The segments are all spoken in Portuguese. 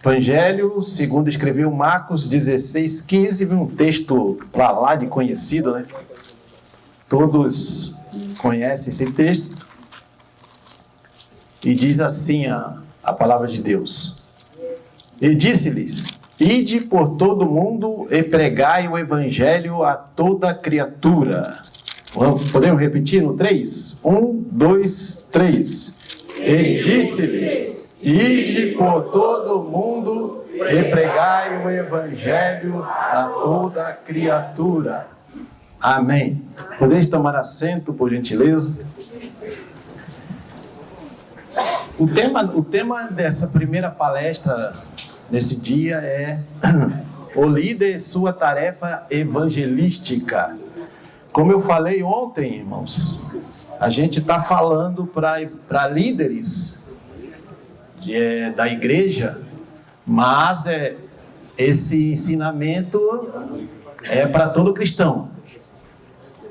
Evangelho segundo escreveu Marcos 16:15, um texto para lá de conhecido, né? Todos conhecem esse texto. E diz assim a palavra de Deus. E disse-lhes: ide por todo o mundo e pregai o evangelho a toda criatura. Podemos repetir no 3? 1, 2, 3. E disse-lhes: ide por todo o mundo e pregai o evangelho a toda criatura. Amém. Podeis tomar assento, por gentileza? O tema dessa primeira palestra nesse dia é o líder e sua tarefa evangelística. Como eu falei ontem, irmãos, a gente está falando para líderes da igreja, mas esse ensinamento é para todo cristão.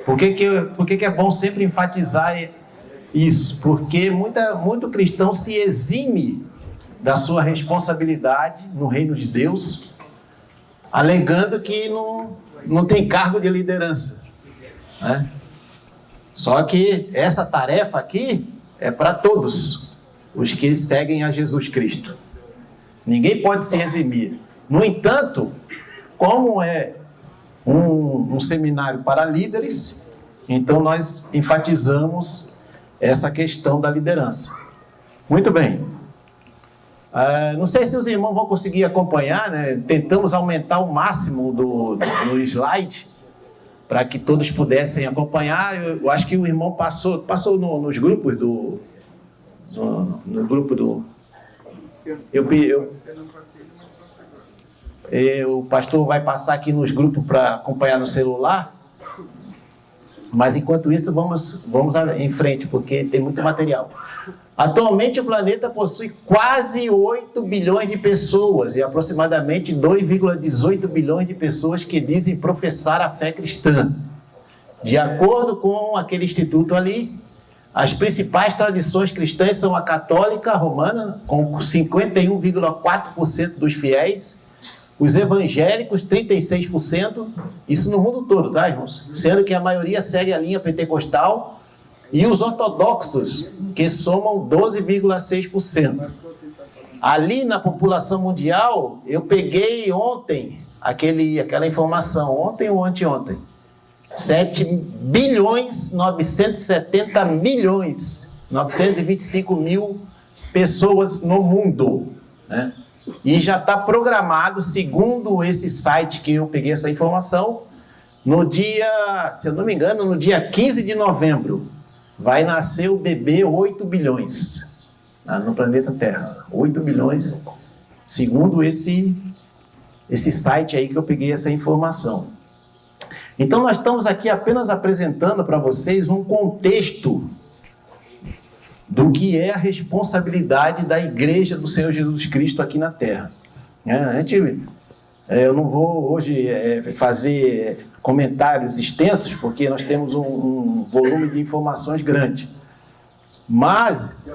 Por que é bom sempre enfatizar isso? Porque muito cristão se exime da sua responsabilidade no reino de Deus, alegando que não tem cargo de liderança, né? Só que essa tarefa aqui é para todos os que seguem a Jesus Cristo. Ninguém pode se eximir. No entanto, como é um seminário para líderes, então nós enfatizamos essa questão da liderança. Muito bem. Não sei se os irmãos vão conseguir acompanhar, né? Tentamos aumentar o máximo no slide, para que todos pudessem acompanhar. Eu acho que o irmão passou nos grupos no grupo do... O pastor vai passar aqui nos grupos para acompanhar no celular. Mas enquanto isso, vamos em frente, porque tem muito material. Atualmente o planeta possui quase 8 bilhões de pessoas e aproximadamente 2,18 bilhões de pessoas que dizem professar a fé cristã. De acordo com aquele instituto ali, as principais tradições cristãs são a católica romana, com 51,4% dos fiéis, os evangélicos, 36%, isso no mundo todo, tá, irmãos? Sendo que a maioria segue a linha pentecostal, e os ortodoxos, que somam 12,6%. Ali na população mundial, eu peguei ontem aquela informação, ontem ou anteontem, 7 bilhões 970 milhões 925 mil pessoas no mundo, né? E já está programado, segundo esse site que eu peguei essa informação, no dia, se eu não me engano, no dia 15 de novembro, vai nascer o bebê 8 bilhões no planeta Terra. 8 bilhões, segundo esse site aí que eu peguei essa informação. Então nós estamos aqui apenas apresentando para vocês um contexto do que é a responsabilidade da Igreja do Senhor Jesus Cristo aqui na Terra. Eu não vou hoje fazer comentários extensos, porque nós temos um volume de informações grande. Mas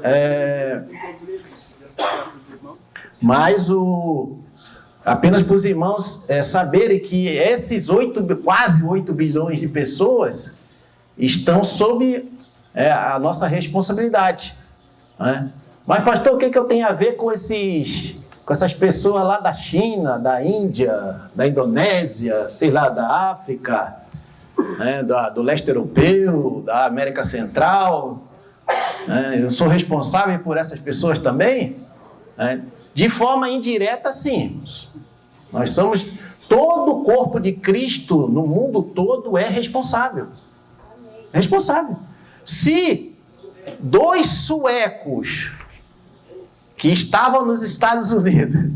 apenas para os irmãos saberem que esses quase 8 bilhões de pessoas estão sob a nossa responsabilidade, né? Mas, pastor, o que eu tenho a ver com essas pessoas lá da China, da Índia, da Indonésia, sei lá, da África, né, do leste europeu, da América Central? Eu sou responsável por essas pessoas também? De forma indireta, sim. Nós somos... Todo o corpo de Cristo no mundo todo é responsável. Responsável. Se 2 suecos que estavam nos Estados Unidos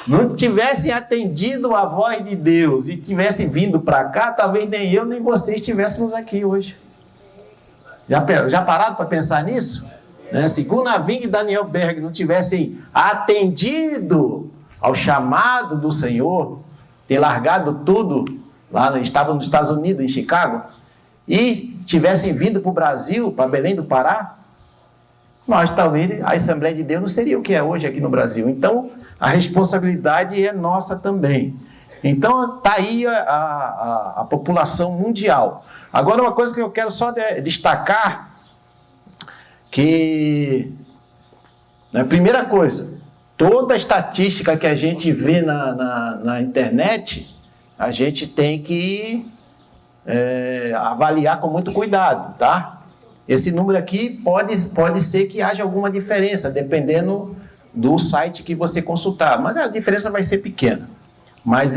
não tivessem atendido a voz de Deus e tivessem vindo para cá, talvez nem eu nem vocês estivéssemos aqui hoje. Já pararam para pensar nisso? Se Gunnar e Daniel Berg não tivessem atendido ao chamado do Senhor, ter largado tudo, estavam nos Estados Unidos, em Chicago, e tivessem vindo para o Brasil, para Belém do Pará, nós talvez, a Assembleia de Deus não seria o que é hoje aqui no Brasil. Então, a responsabilidade é nossa também. Então, está aí a população mundial. Agora, uma coisa que eu quero só destacar, que, né, primeira coisa, toda a estatística que a gente vê na internet, a gente tem que avaliar com muito cuidado, tá? Esse número aqui pode ser que haja alguma diferença, dependendo do site que você consultar, mas a diferença vai ser pequena. Mas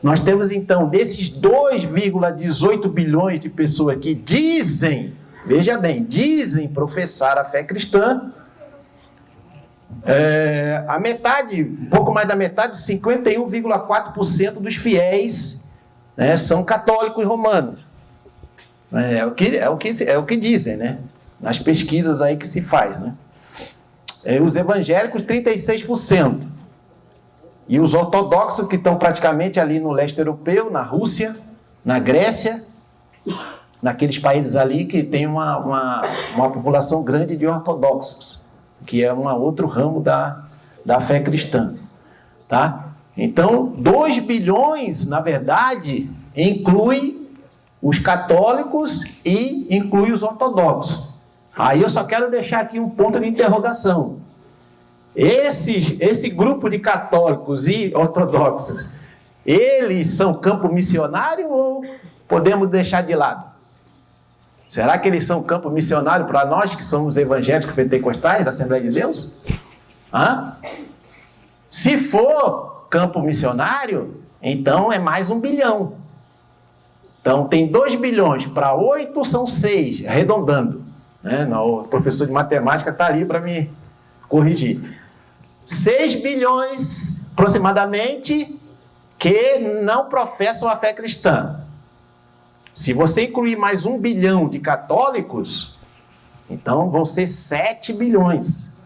nós temos então, desses 2,18 bilhões de pessoas que dizem, veja bem, dizem professar a fé cristã, a metade, um pouco mais da metade, 51,4% dos fiéis, né, são católicos romanos. É o que dizem, né? Nas pesquisas aí que se faz, né? Os evangélicos, 36%. E os ortodoxos, que estão praticamente ali no leste europeu, na Rússia, na Grécia, naqueles países ali que tem uma população grande de ortodoxos, que é um outro ramo da fé cristã. Tá? Então, 2 bilhões, na verdade, inclui os católicos e inclui os ortodoxos. Aí eu só quero deixar aqui um ponto de interrogação. Esse grupo de católicos e ortodoxos, eles são campo missionário ou podemos deixar de lado? Será que eles são campo missionário para nós que somos evangélicos pentecostais da Assembleia de Deus? Se for campo missionário, então é mais 1 bilhão. Então tem 2 bilhões para 8, são 6, arredondando. O professor de matemática está ali para me corrigir. 6 bilhões, aproximadamente, que não professam a fé cristã. Se você incluir mais 1 bilhão de católicos, então vão ser 7 bilhões.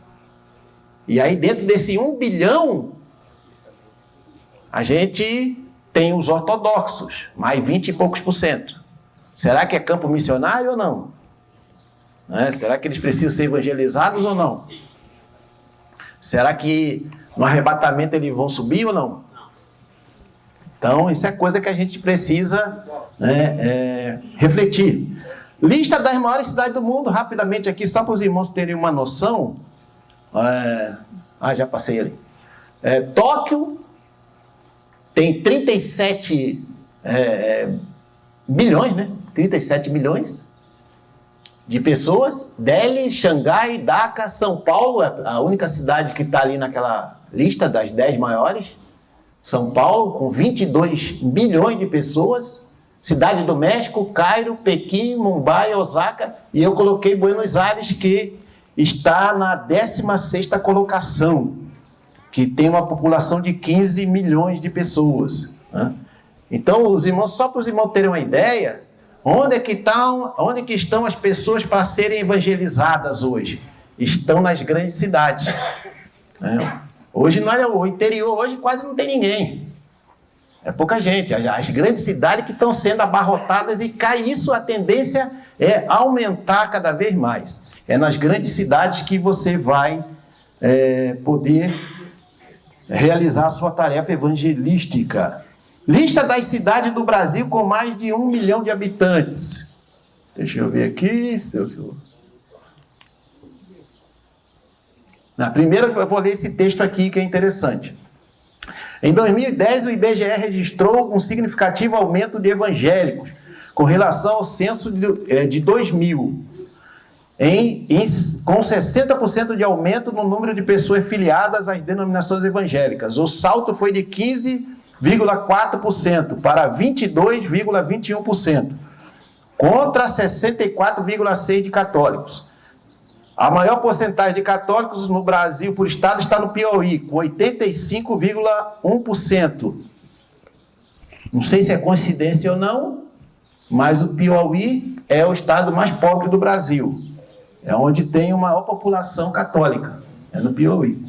E aí, dentro desse 1 bilhão, a gente tem os ortodoxos, mais 20 e poucos %. Será que é campo missionário ou não? Será que eles precisam ser evangelizados ou não? Será que no arrebatamento eles vão subir ou não? Então, isso é coisa que a gente precisa refletir. Lista das maiores cidades do mundo, rapidamente aqui, só para os irmãos terem uma noção. Já passei ali. Tóquio tem 37 bilhões, né? 37 milhões de pessoas. Delhi, Xangai, Dhaka, São Paulo, a única cidade que está ali naquela lista das 10 maiores. São Paulo, com 22 milhões de pessoas. Cidade do México, Cairo, Pequim, Mumbai, Osaka. E eu coloquei Buenos Aires, que está na 16ª colocação, que tem uma população de 15 milhões de pessoas. Então, os irmãos, só para os irmãos terem uma ideia, onde é que estão as pessoas para serem evangelizadas hoje? Estão nas grandes cidades. Hoje não é o interior, hoje quase não tem ninguém. É pouca gente. As grandes cidades que estão sendo abarrotadas e cai isso, a tendência é aumentar cada vez mais. É nas grandes cidades que você vai poder realizar a sua tarefa evangelística. Lista das cidades do Brasil com mais de 1 milhão de habitantes. Deixa eu ver aqui. Primeiro eu vou ler esse texto aqui que é interessante. Em 2010, o IBGE registrou um significativo aumento de evangélicos com relação ao censo de 2000, com 60% de aumento no número de pessoas filiadas às denominações evangélicas. O salto foi de 15,4% para 22,21%, contra 64,6% de católicos. A maior porcentagem de católicos no Brasil por estado está no Piauí, com 85,1%. Não sei se é coincidência ou não, mas o Piauí é o estado mais pobre do Brasil. É onde tem a maior população católica, é no Piauí.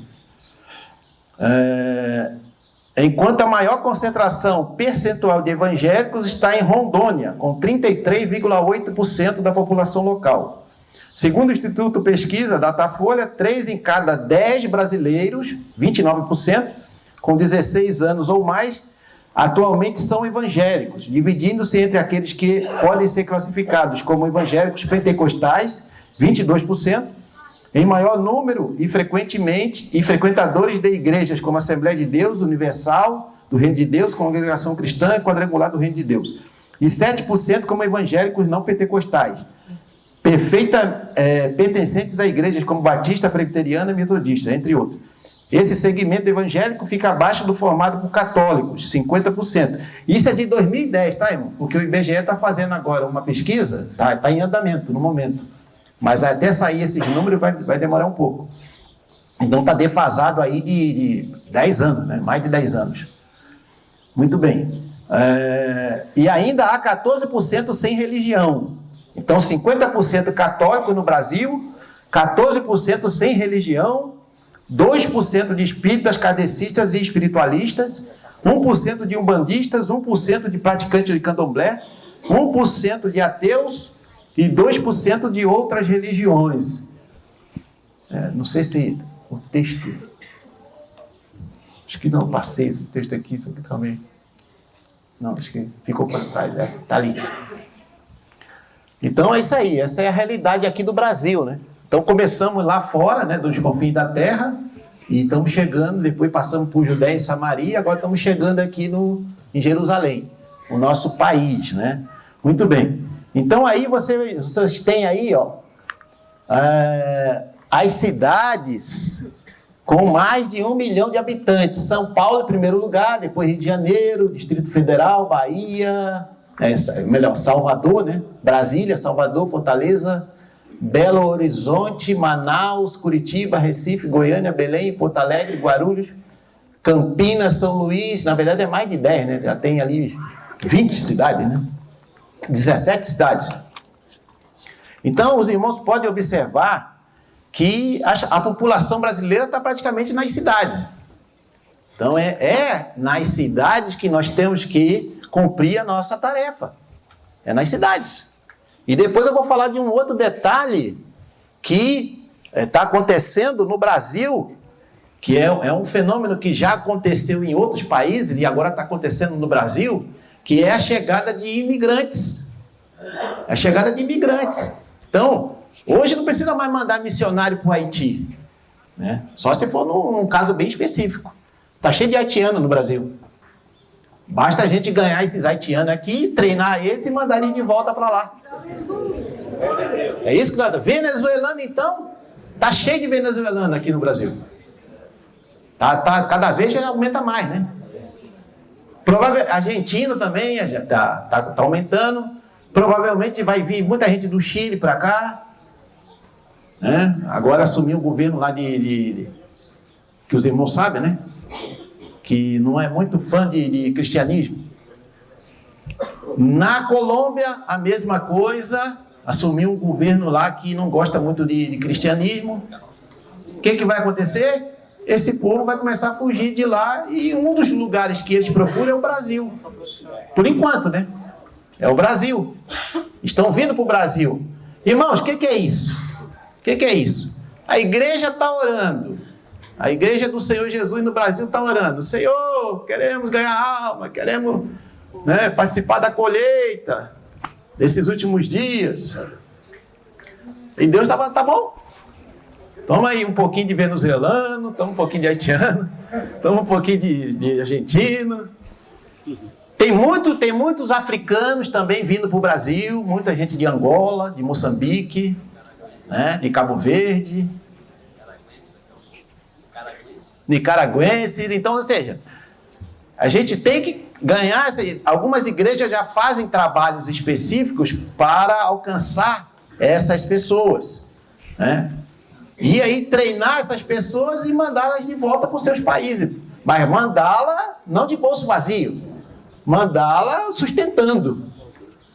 Enquanto a maior concentração percentual de evangélicos está em Rondônia, com 33,8% da população local. Segundo o Instituto Pesquisa Datafolha, 3 em cada 10 brasileiros, 29%, com 16 anos ou mais, atualmente são evangélicos, dividindo-se entre aqueles que podem ser classificados como evangélicos pentecostais, 22%, em maior número e frequentadores de igrejas como Assembleia de Deus, Universal, do Reino de Deus, Congregação Cristã e Quadrangular do Reino de Deus. E 7% como evangélicos não pentecostais, pertencentes a igrejas como Batista, Presbiteriana e Metodista, entre outros. Esse segmento evangélico fica abaixo do formado por católicos, 50%. Isso é de 2010, tá, irmão? Porque o IBGE está fazendo agora uma pesquisa, está em andamento no momento. Mas até sair esses números vai demorar um pouco. Então está defasado aí de 10 anos, né? Mais de 10 anos. Muito bem. E ainda há 14% sem religião. Então 50% católico no Brasil, 14% sem religião, 2% de espíritas, kardecistas e espiritualistas, 1% de umbandistas, 1% de praticantes de candomblé, 1% de ateus e 2% de outras religiões. Não sei se o texto... Acho que não passei esse texto aqui, isso aqui também. Não, acho que ficou para trás, está ali. Então é isso aí, essa é a realidade aqui do Brasil, né? Então começamos lá fora, né, dos confins da terra, e estamos chegando, depois passamos por Judéia e Samaria, agora estamos chegando aqui em Jerusalém, o nosso país, né? Muito bem. Então aí vocês têm aí, ó, as cidades com mais de 1 milhão de habitantes. São Paulo em primeiro lugar, depois Rio de Janeiro, Distrito Federal, Bahia, Salvador, né? Brasília, Salvador, Fortaleza, Belo Horizonte, Manaus, Curitiba, Recife, Goiânia, Belém, Porto Alegre, Guarulhos, Campinas, São Luís. Na verdade é mais de 10, né? Já tem ali 20 cidades, né? 17 cidades. Então os irmãos podem observar que a população brasileira está praticamente nas cidades. Então é nas cidades que nós temos que cumprir a nossa tarefa. É nas cidades. E depois eu vou falar de um outro detalhe que está acontecendo no Brasil, que é um fenômeno que já aconteceu em outros países e agora está acontecendo no Brasil, que é a chegada de imigrantes. A chegada de imigrantes. Então, hoje não precisa mais mandar missionário para o Haiti, né? Só se for num caso bem específico. Está cheio de haitiano no Brasil. Basta a gente ganhar esses haitianos aqui, treinar eles e mandar eles de volta para lá. É isso que está. Venezuelano, então, está cheio de venezuelano aqui no Brasil. Cada vez já aumenta mais, né? Provavelmente, argentino também está aumentando. Provavelmente vai vir muita gente do Chile para cá, né? Agora assumiu o governo lá que os irmãos sabem, né? Que não é muito fã de cristianismo. Na Colômbia, a mesma coisa, assumiu um governo lá que não gosta muito de cristianismo. O que vai acontecer? Esse povo vai começar a fugir de lá e um dos lugares que eles procuram é o Brasil. Por enquanto, né? É o Brasil. Estão vindo para o Brasil. Irmãos, o que é isso? O que é isso? A igreja está orando. A igreja do Senhor Jesus no Brasil está orando. Senhor, queremos ganhar alma, queremos, né, participar da colheita desses últimos dias. E Deus tá bom. Toma aí um pouquinho de venezuelano, toma um pouquinho de haitiano, toma um pouquinho de argentino. Tem muitos africanos também vindo para o Brasil, muita gente de Angola, de Moçambique, né, de Cabo Verde, nicaragüenses. Então, ou seja, a gente tem que ganhar. Algumas igrejas já fazem trabalhos específicos para alcançar essas pessoas, né? E aí treinar essas pessoas e mandá-las de volta para os seus países. Mas mandá-la não de bolso vazio, mandá-la sustentando,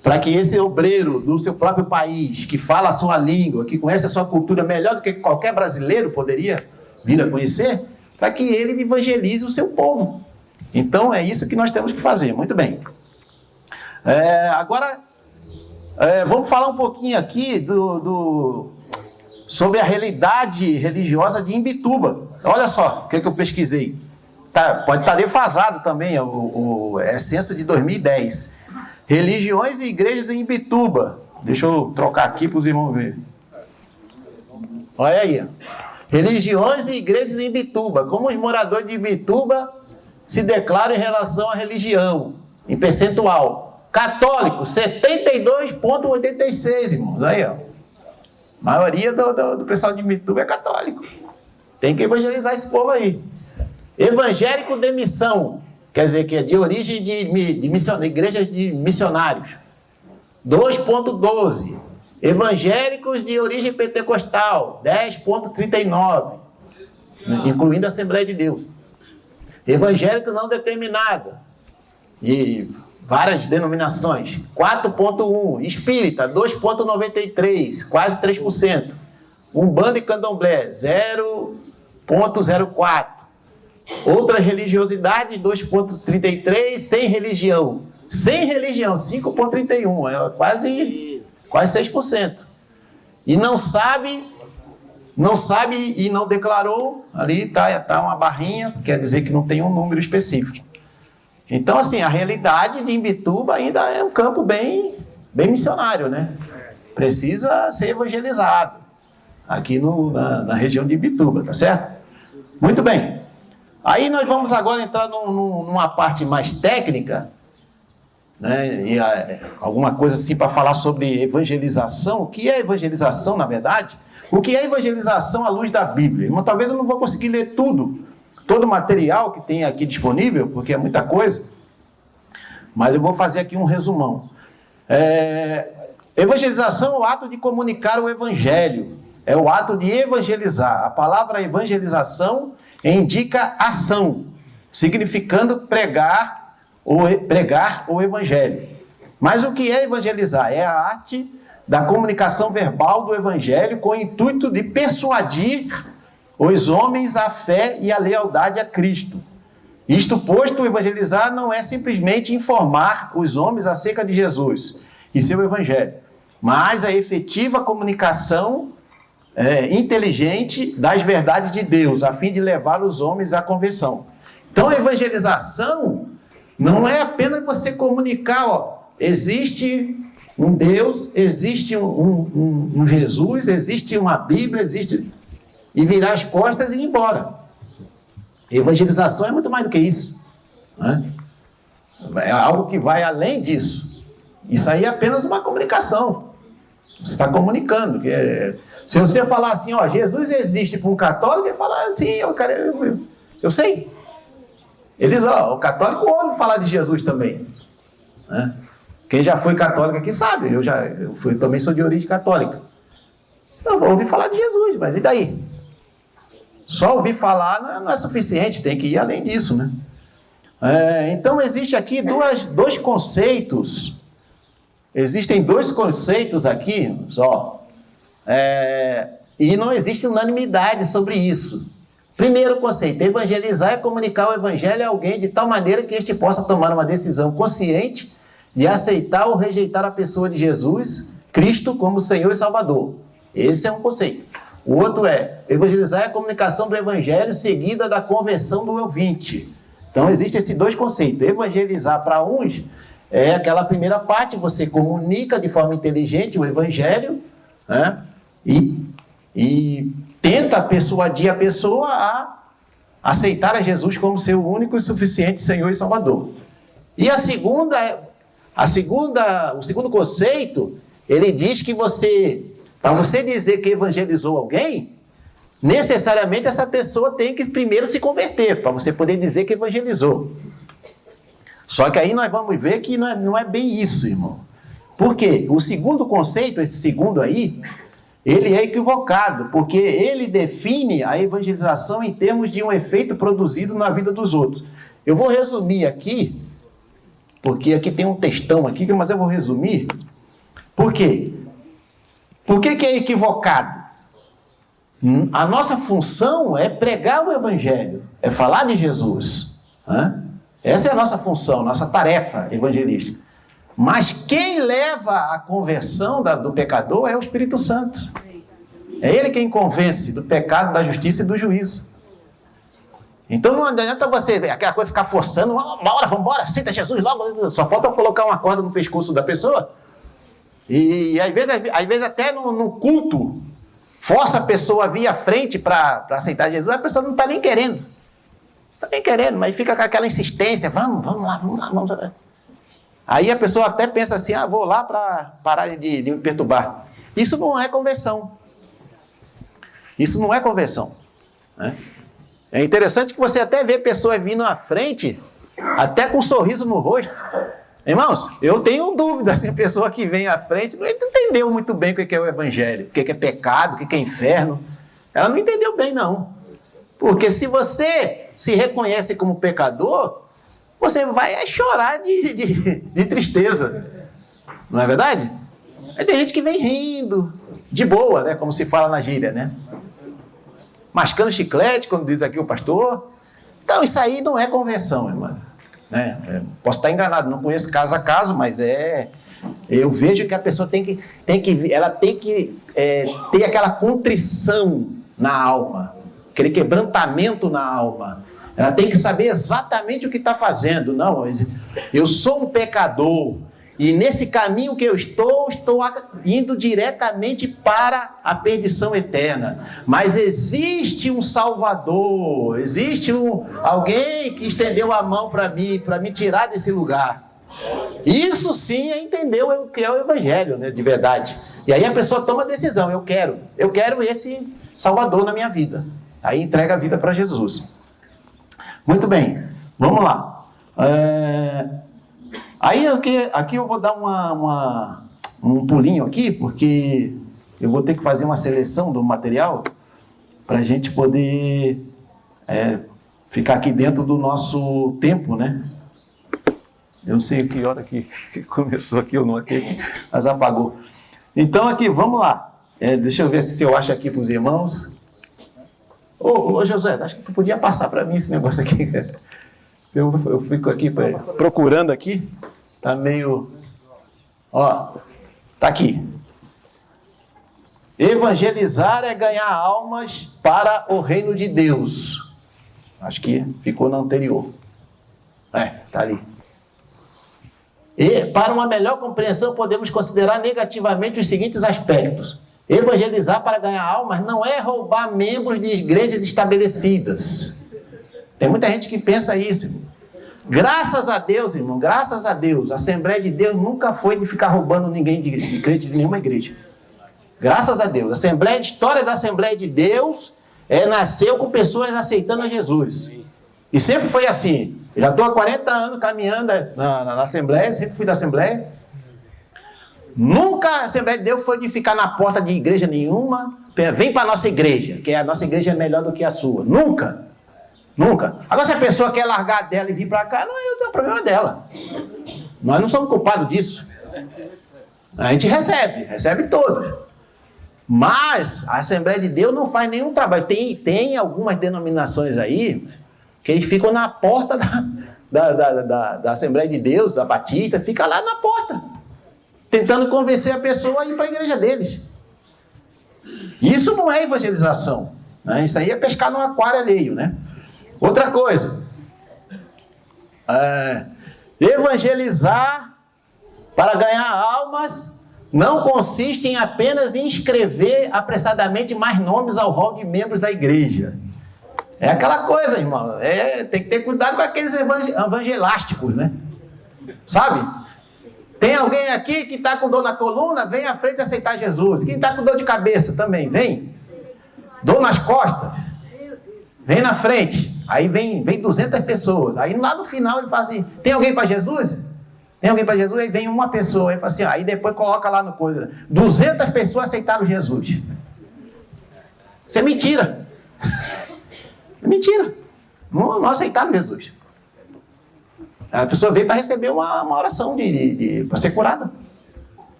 para que esse obreiro do seu próprio país, que fala a sua língua, que conhece a sua cultura melhor do que qualquer brasileiro poderia vir a conhecer, para que ele evangelize o seu povo. Então é isso que nós temos que fazer. Muito bem. Agora, Vamos falar um pouquinho aqui sobre a realidade religiosa de Imbituba. Olha só o que eu pesquisei. Pode estar defasado também, é censo de 2010. Religiões e igrejas em Imbituba. Deixa eu trocar aqui para os irmãos verem. Olha aí. Religiões e igrejas em Imbituba. Como os moradores de Imbituba se declaram em relação à religião, em percentual. Católico, 72,86, irmãos. Aí, ó. A maioria do pessoal de Imbituba é católico. Tem que evangelizar esse povo aí. Evangélico de missão, quer dizer que é de origem de igrejas de missionários. 2,12. Evangélicos de origem pentecostal, 10,39. Incluindo a Assembleia de Deus. Evangélico não determinado. E várias denominações. 4,1. Espírita, 2,93. Quase 3%. Umbanda e Candomblé, 0,04. Outras religiosidades, 2,33. Sem religião. Sem religião, 5,31. É quase 6%. E não sabe e não declarou, ali está uma barrinha, quer dizer que não tem um número específico. Então, assim, a realidade de Imbituba ainda é um campo bem missionário, né? Precisa ser evangelizado aqui na região de Imbituba, tá certo? Muito bem. Aí nós vamos agora entrar numa parte mais técnica, né? E alguma coisa assim para falar sobre evangelização. O que é evangelização, na verdade? O que é evangelização à luz da Bíblia? Talvez eu não vou conseguir ler todo o material que tem aqui disponível, porque é muita coisa, mas eu vou fazer aqui um resumão. Evangelização é o ato de comunicar o evangelho, é o ato de evangelizar. A palavra evangelização indica ação, significando pregar o evangelho. Mas o que é evangelizar? É a arte da comunicação verbal do evangelho com o intuito de persuadir os homens à fé e à lealdade a Cristo. Isto posto, evangelizar não é simplesmente informar os homens acerca de Jesus e seu evangelho, mas a efetiva comunicação inteligente das verdades de Deus, a fim de levar os homens à conversão. Então, a evangelização não é apenas você comunicar, existe um Deus, existe um Jesus, existe uma Bíblia, e virar as costas e ir embora. Evangelização é muito mais do que isso, né? É algo que vai além disso. Isso aí é apenas uma comunicação. Você está comunicando. Se você falar assim, ó, Jesus existe para um católico, ele fala, sim, eu sei. O católico ouve falar de Jesus também, né? Quem já foi católico aqui sabe, eu também sou de origem católica. Eu vou ouvir falar de Jesus, mas e daí? Só ouvir falar não é suficiente, tem que ir além disso, né? Então, existe aqui dois conceitos. Existem dois conceitos aqui, só. E não existe unanimidade sobre isso. Primeiro conceito, evangelizar é comunicar o evangelho a alguém de tal maneira que este possa tomar uma decisão consciente de aceitar ou rejeitar a pessoa de Jesus, Cristo, como Senhor e Salvador. Esse é um conceito. O outro evangelizar é a comunicação do evangelho seguida da conversão do ouvinte. Então, existem esses dois conceitos. Evangelizar para uns é aquela primeira parte, você comunica de forma inteligente o evangelho, né? E tenta persuadir a pessoa a aceitar a Jesus como seu único e suficiente Senhor e Salvador. E o segundo conceito, ele diz que para você dizer que evangelizou alguém, necessariamente essa pessoa tem que primeiro se converter, para você poder dizer que evangelizou. Só que aí nós vamos ver que não é bem isso, irmão. Por quê? O segundo conceito, esse segundo aí, ele é equivocado, porque ele define a evangelização em termos de um efeito produzido na vida dos outros. Eu vou resumir aqui, porque aqui tem um textão aqui, mas eu vou resumir. Por quê? Por que é equivocado? A nossa função é pregar o evangelho, é falar de Jesus. Essa é a nossa função, nossa tarefa evangelística. Mas quem leva a conversão do pecador é o Espírito Santo. É ele quem convence do pecado, da justiça e do juízo. Então não adianta você, aquela coisa, ficar forçando, vamos embora, aceita Jesus logo. Só falta colocar uma corda no pescoço da pessoa. E às vezes até no culto, força a pessoa a vir à frente para aceitar Jesus, a pessoa não está nem querendo. Não está nem querendo, mas fica com aquela insistência, vamos lá. Aí a pessoa até pensa assim, vou lá para parar de me perturbar. Isso não é conversão. Isso não é conversão. Né? É interessante que você até vê pessoas vindo à frente, até com um sorriso no rosto. Irmãos, eu tenho dúvida se a pessoa que vem à frente não entendeu muito bem o que é o evangelho, o que é pecado, o que é inferno. Ela não entendeu bem, não. Porque se você se reconhece como pecador, você vai chorar de tristeza. Não é verdade? Aí tem gente que vem rindo, de boa, né? Como se fala na gíria, né? Mascando chiclete, como diz aqui o pastor. Então, isso aí não é conversão, irmão. Né? Posso estar enganado, não conheço caso a caso, mas eu vejo que a pessoa tem que ter aquela contrição na alma, aquele quebrantamento na alma. Ela tem que saber exatamente o que está fazendo. Não, eu sou um pecador. E nesse caminho que eu estou indo diretamente para a perdição eterna. Mas existe um Salvador, existe alguém que estendeu a mão para me tirar desse lugar. Isso sim é entender o que é o Evangelho, né, de verdade. E aí a pessoa toma a decisão, eu quero esse Salvador na minha vida. Aí entrega a vida para Jesus. Muito bem, vamos lá. Aí aqui eu vou dar um pulinho aqui, porque eu vou ter que fazer uma seleção do material para a gente poder ficar aqui dentro do nosso tempo, né? Eu não sei que hora que começou aqui ou não, mas apagou. Então aqui, vamos lá. Deixa eu ver se eu acho aqui para os irmãos. Ô José, acho que tu podia passar para mim esse negócio aqui. Eu fico aqui procurando aqui. Tá meio... Ó, tá aqui. Evangelizar é ganhar almas para o reino de Deus. Acho que ficou na anterior. Tá ali. E para uma melhor compreensão, podemos considerar negativamente os seguintes aspectos. Evangelizar para ganhar almas não é roubar membros de igrejas estabelecidas. Tem muita gente que pensa isso, irmão. Graças a Deus, irmão, graças a Deus, a Assembleia de Deus nunca foi de ficar roubando ninguém de crente de nenhuma igreja. Graças a Deus. A história da Assembleia de Deus nasceu com pessoas aceitando a Jesus. E sempre foi assim. Eu já estou há 40 anos caminhando na Assembleia, sempre fui da Assembleia. Nunca a Assembleia de Deus foi de ficar na porta de igreja nenhuma. Vem para a nossa igreja, que a nossa igreja é melhor do que a sua. Nunca. Nunca. Agora, se a pessoa quer largar dela e vir para cá, não é o problema dela. Nós não somos culpados disso. A gente recebe todos. Mas a Assembleia de Deus não faz nenhum trabalho. Tem algumas denominações aí que eles ficam na porta da Assembleia de Deus, da Batista, fica lá na porta, tentando convencer a pessoa a ir para a igreja deles. Isso não é evangelização, né? Isso aí é pescar num aquário alheio, né? Outra coisa, evangelizar para ganhar almas não consiste em apenas inscrever apressadamente mais nomes ao rol de membros da igreja. É aquela coisa, irmão, tem que ter cuidado com aqueles evangelásticos, né? Sabe? Tem alguém aqui que está com dor na coluna, vem à frente aceitar Jesus. Quem está com dor de cabeça também, vem. Dor nas costas, vem na frente. Aí vem 200 pessoas. Aí lá no final ele fala assim, tem alguém para Jesus? Tem alguém para Jesus? Aí vem uma pessoa. Aí fala assim, aí depois coloca lá no coisa. 200 pessoas aceitaram Jesus. Isso é mentira. É mentira. Não aceitaram Jesus. A pessoa veio para receber uma oração para ser curada.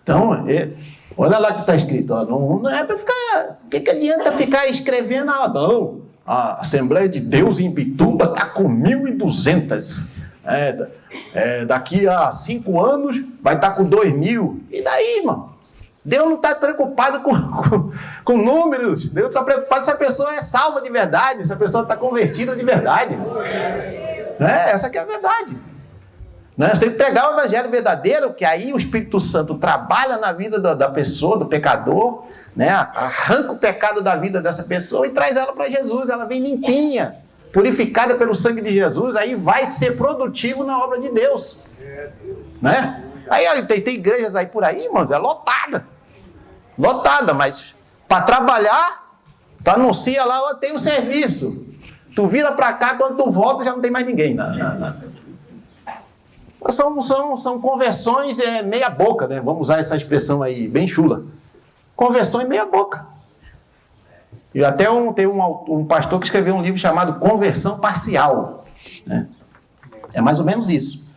Então, olha lá que está escrito. Ó, não é para ficar... O que adianta ficar escrevendo? Não. A Assembleia de Deus em Bituba está com 1.200. Daqui a 5 anos vai estar com 2.000. E daí, irmão? Deus não está preocupado com números. Deus está preocupado se a pessoa é salva de verdade, se a pessoa está convertida de verdade. Essa que é a verdade. Nós temos que pregar o evangelho verdadeiro, que aí o Espírito Santo trabalha na vida da pessoa, do pecador, arranca o pecado da vida dessa pessoa e traz ela para Jesus. Ela vem limpinha, purificada pelo sangue de Jesus, aí vai ser produtivo na obra de Deus. Aí tem igrejas aí por aí, irmão, lotada, mas para trabalhar, tu anuncia lá, tem um serviço. Tu vira para cá, quando tu volta já não tem mais ninguém. São conversões meia boca, né? Vamos usar essa expressão aí, bem chula. Conversões meia boca. E até tem um pastor que escreveu um livro chamado Conversão Parcial. É mais ou menos isso.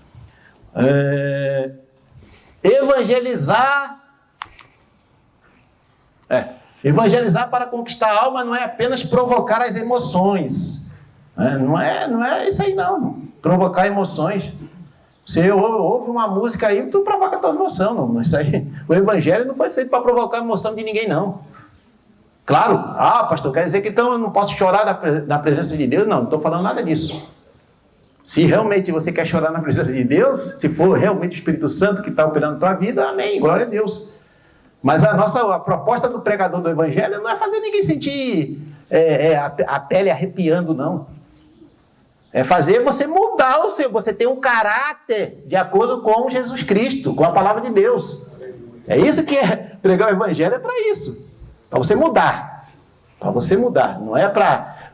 Evangelizar para conquistar a alma não é apenas provocar as emoções. Não é isso aí não. Provocar emoções. Você ouve uma música aí, tu provoca a tua emoção. Não. Isso aí, o evangelho não foi feito para provocar a emoção de ninguém, não. Claro, pastor, quer dizer que então eu não posso chorar na presença de Deus? Não estou falando nada disso. Se realmente você quer chorar na presença de Deus, se for realmente o Espírito Santo que está operando na tua vida, amém, glória a Deus. Mas a proposta do pregador do evangelho não é fazer ninguém sentir a pele arrepiando, não. É fazer você mudar você ter um caráter de acordo com Jesus Cristo, com a palavra de Deus. É isso que é pregar o evangelho, é para isso. Para você mudar. Para você mudar. Não é para...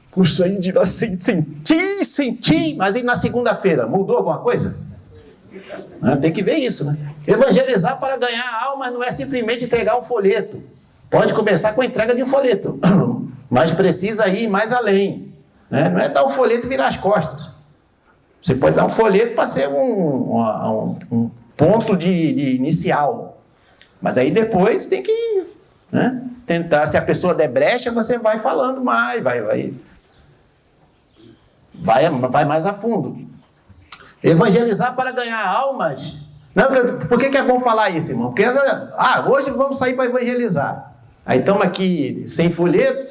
Puxa aí de sentir, mas aí na segunda-feira mudou alguma coisa? Tem que ver isso, né? Evangelizar para ganhar alma não é simplesmente entregar um folheto. Pode começar com a entrega de um folheto, mas precisa ir mais além. Não é dar um folheto e virar as costas. Você pode dar um folheto para ser um ponto de inicial. Mas aí depois tem que tentar. Se a pessoa der brecha, você vai falando mais, vai mais a fundo. Evangelizar para ganhar almas. Por que é bom falar isso, irmão? Porque hoje vamos sair para evangelizar. Aí estamos aqui sem folheto.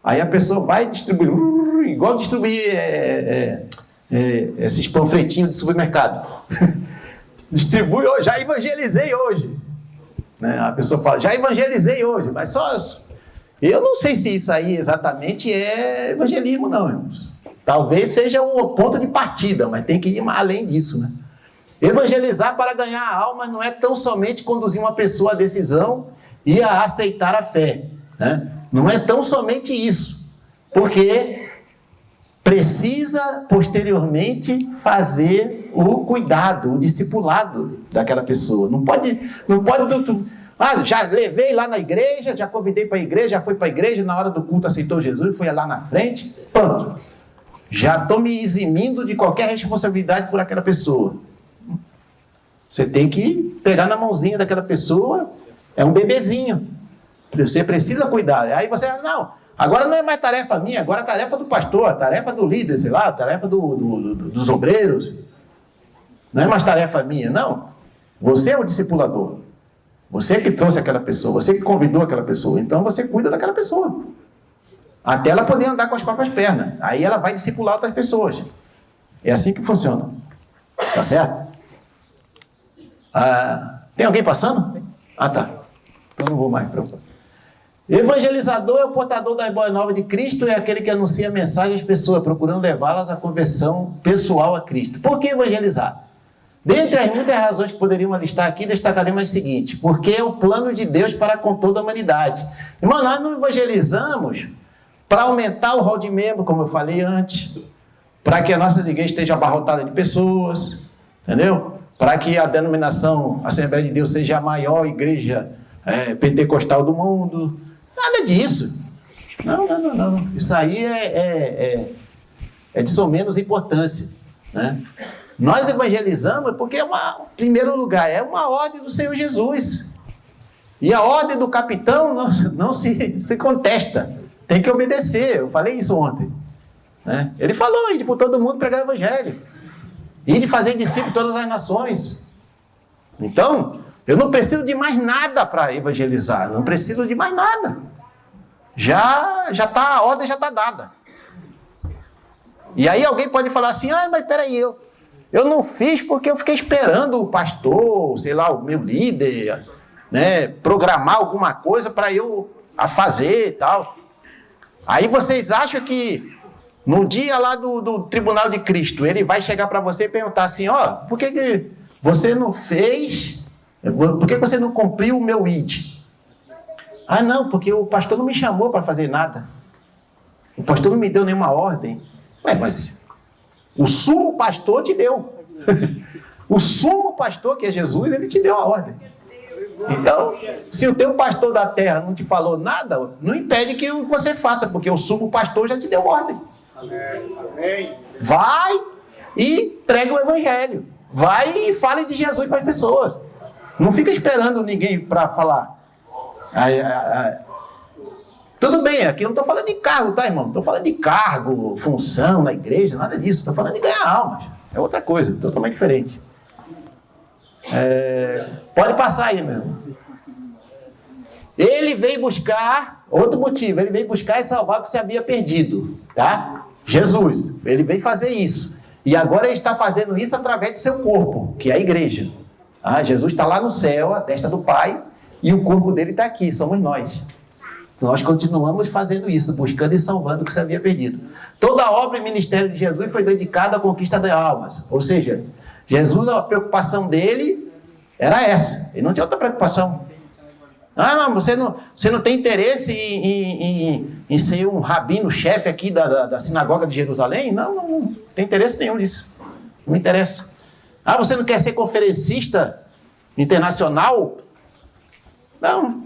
Aí a pessoa vai distribuir, igual distribuir esses panfletinhos de supermercado. Distribui hoje, já evangelizei hoje. A pessoa fala, já evangelizei hoje, mas só... Eu não sei se isso aí exatamente é evangelismo, não, irmãos. Talvez seja um ponto de partida, mas tem que ir além disso, né? Evangelizar para ganhar a alma não é tão somente conduzir uma pessoa à decisão e a aceitar a fé, né? Não é tão somente isso, porque precisa posteriormente fazer o cuidado, o discipulado daquela pessoa. Não pode já levei lá na igreja, já convidei para a igreja, já foi para a igreja, na hora do culto aceitou Jesus, foi lá na frente, pronto. Já estou me eximindo de qualquer responsabilidade por aquela pessoa. Você tem que pegar na mãozinha daquela pessoa, é um bebezinho. Você precisa cuidar. Aí você, não, agora não é mais tarefa minha, agora é tarefa do pastor, tarefa do líder, sei lá, tarefa dos obreiros. Não é mais tarefa minha, não. Você é o discipulador. Você que trouxe aquela pessoa, você que convidou aquela pessoa, então você cuida daquela pessoa. Até ela poder andar com as próprias pernas. Aí ela vai discipular outras pessoas. É assim que funciona. Tá certo? Tem alguém passando? Tá. Então não vou mais preocupar. Evangelizador é o portador da boa nova de Cristo, é aquele que anuncia a mensagem às pessoas, procurando levá-las à conversão pessoal a Cristo. Por que evangelizar? Dentre as muitas razões que poderíamos listar aqui, destacaremos as seguintes: porque é o plano de Deus para com toda a humanidade. Irmão, nós não evangelizamos para aumentar o rol de membro, como eu falei antes, para que a nossa igreja esteja abarrotada de pessoas, entendeu? Para que a denominação Assembleia de Deus seja a maior igreja pentecostal do mundo. Nada disso. Não. Isso aí é de só menos importância, né? Nós evangelizamos porque em primeiro lugar, é uma ordem do Senhor Jesus. E a ordem do capitão não se contesta. Tem que obedecer. Eu falei isso ontem. né? Ele falou, ide por todo mundo pregar o evangelho. Ide fazer discípulos de todas as nações. Então, eu não preciso de mais nada para evangelizar. Não preciso de mais nada. A ordem já está dada. E aí alguém pode falar assim, mas peraí, eu não fiz porque eu fiquei esperando o pastor, sei lá, o meu líder, né, programar alguma coisa para eu fazer e tal. Aí vocês acham que no dia lá do tribunal de Cristo, ele vai chegar para você e perguntar assim, por que você não fez, por que você não cumpriu o meu ID? Não, porque o pastor não me chamou para fazer nada. O pastor não me deu nenhuma ordem. Mas o sumo pastor te deu. O sumo pastor, que é Jesus, ele te deu a ordem. Então, se o teu pastor da terra não te falou nada, não impede que você faça, porque o sumo pastor já te deu ordem. Vai e pregue o evangelho. Vai e fale de Jesus para as pessoas. Não fica esperando ninguém para falar. Tudo bem, aqui eu não estou falando de cargo, tá, irmão? Não estou falando de cargo, função na igreja, nada disso. Estou falando de ganhar almas. É outra coisa, totalmente diferente. Pode passar aí, meu irmão. Ele veio buscar, outro motivo, ele veio buscar e salvar o que se havia perdido, tá? Jesus, ele veio fazer isso. E agora ele está fazendo isso através do seu corpo, que é a igreja. Jesus está lá no céu, à destra do Pai, e o corpo dele está aqui, somos nós. Nós continuamos fazendo isso, buscando e salvando o que se havia perdido. Toda a obra e ministério de Jesus foi dedicada à conquista de almas. Ou seja, Jesus, a preocupação dele era essa. Ele não tinha outra preocupação. Não, você não tem interesse em ser um rabino, chefe aqui da sinagoga de Jerusalém? Não tem interesse nenhum nisso. Não me interessa. Você não quer ser conferencista internacional? Não